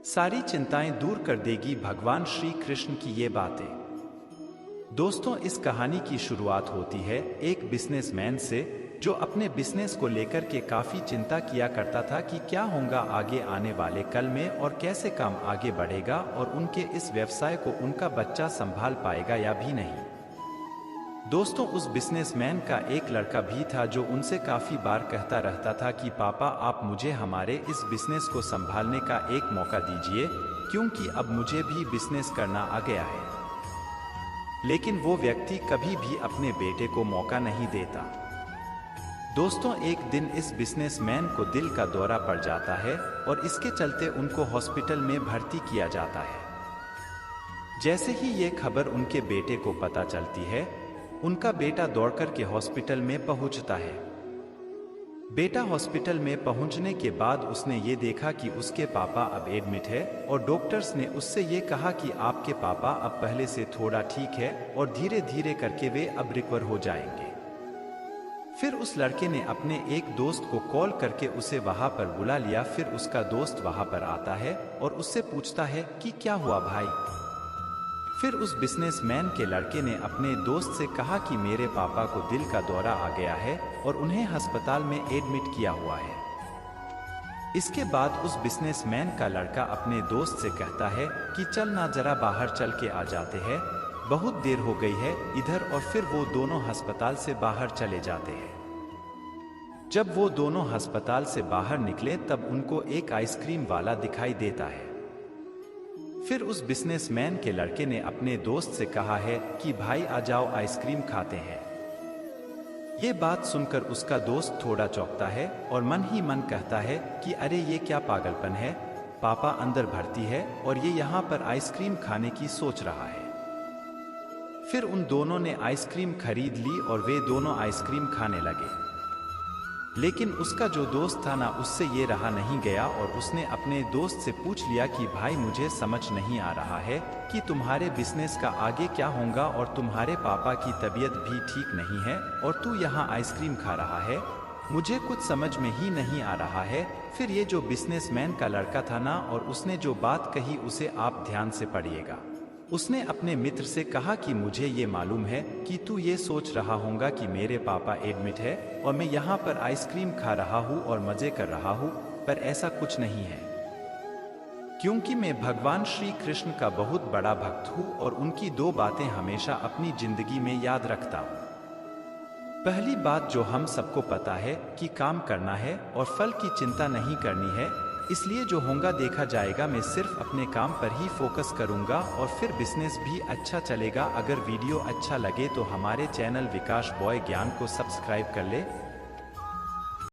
सारी चिंताएं दूर कर देगी भगवान श्री कृष्ण की ये बातें। दोस्तों, इस कहानी की शुरुआत होती है एक बिजनेसमैन से जो अपने बिजनेस को लेकर के काफी चिंता किया करता था कि क्या होगा आगे आने वाले कल में और कैसे काम आगे बढ़ेगा और उनके इस व्यवसाय को उनका बच्चा संभाल पाएगा या भी नहीं। दोस्तों, उस बिजनेसमैन का एक लड़का भी था जो उनसे काफी बार कहता रहता था कि पापा, आप मुझे हमारे इस बिजनेस को संभालने का एक मौका दीजिए, क्योंकि अब मुझे भी बिजनेस करना आ गया है। लेकिन वो व्यक्ति कभी भी अपने बेटे को मौका नहीं देता। दोस्तों, एक दिन इस बिजनेसमैन को दिल का दौरा पड़ जाता है और इसके चलते उनको हॉस्पिटल में भर्ती किया जाता है। जैसे ही ये खबर उनके बेटे को पता चलती है, उनका बेटा दौड़कर के हॉस्पिटल में पहुंचता है। बेटा हॉस्पिटल में पहुंचने के बाद उसने ये देखा कि उसके पापा अब एडमिट है और डॉक्टर्स ने उससे ये कहा कि आपके पापा अब पहले से थोड़ा ठीक है और धीरे धीरे करके वे अब रिकवर हो जाएंगे। फिर उस लड़के ने अपने एक दोस्त को कॉल करके उसे वहां पर बुला लिया। फिर उसका दोस्त वहां पर आता है और उससे पूछता है कि क्या हुआ भाई। फिर उस बिजनेसमैन के लड़के ने अपने दोस्त से कहा कि मेरे पापा को दिल का दौरा आ गया है और उन्हें अस्पताल में एडमिट किया हुआ है। इसके बाद उस बिजनेसमैन का लड़का अपने दोस्त से कहता है कि चल ना, जरा बाहर चल के आ जाते हैं, बहुत देर हो गई है इधर। और फिर वो दोनों अस्पताल से बाहर चले जाते हैं। जब वो दोनों अस्पताल से बाहर निकले तब उनको एक आइसक्रीम वाला दिखाई देता है। फिर उस बिजनेसमैन के लड़के ने अपने दोस्त से कहा है कि भाई आ जाओ, आइसक्रीम खाते हैं। ये बात सुनकर उसका दोस्त थोड़ा चौंकता है और मन ही मन कहता है कि अरे ये क्या पागलपन है, पापा अंदर भर्ती है और ये यहाँ पर आइसक्रीम खाने की सोच रहा है। फिर उन दोनों ने आइसक्रीम खरीद ली और वे दोनों आइसक्रीम खाने लगे। लेकिन उसका जो दोस्त था ना, उससे ये रहा नहीं गया और उसने अपने दोस्त से पूछ लिया कि भाई, मुझे समझ नहीं आ रहा है कि तुम्हारे बिजनेस का आगे क्या होगा और तुम्हारे पापा की तबीयत भी ठीक नहीं है और तू यहाँ आइसक्रीम खा रहा है, मुझे कुछ समझ में ही नहीं आ रहा है। फिर ये जो बिजनेसमैन का लड़का था ना, और उसने जो बात कही उसे आप ध्यान से पढ़िएगा। उसने अपने मित्र से कहा कि मुझे ये मालूम है कि तू ये सोच रहा होगा कि मेरे पापा एडमिट है और मैं यहाँ पर आइसक्रीम खा रहा हूँ और मजे कर रहा हूँ, पर ऐसा कुछ नहीं है, क्योंकि मैं भगवान श्री कृष्ण का बहुत बड़ा भक्त हूँ और उनकी दो बातें हमेशा अपनी जिंदगी में याद रखता हूँ। पहली बात जो हम सबको पता है कि काम करना है और फल की चिंता नहीं करनी है, इसलिए जो होगा देखा जाएगा। मैं सिर्फ अपने काम पर ही फोकस करूंगा और फिर बिजनेस भी अच्छा चलेगा। अगर वीडियो अच्छा लगे तो हमारे चैनल विकास बॉय ज्ञान को सब्सक्राइब कर ले।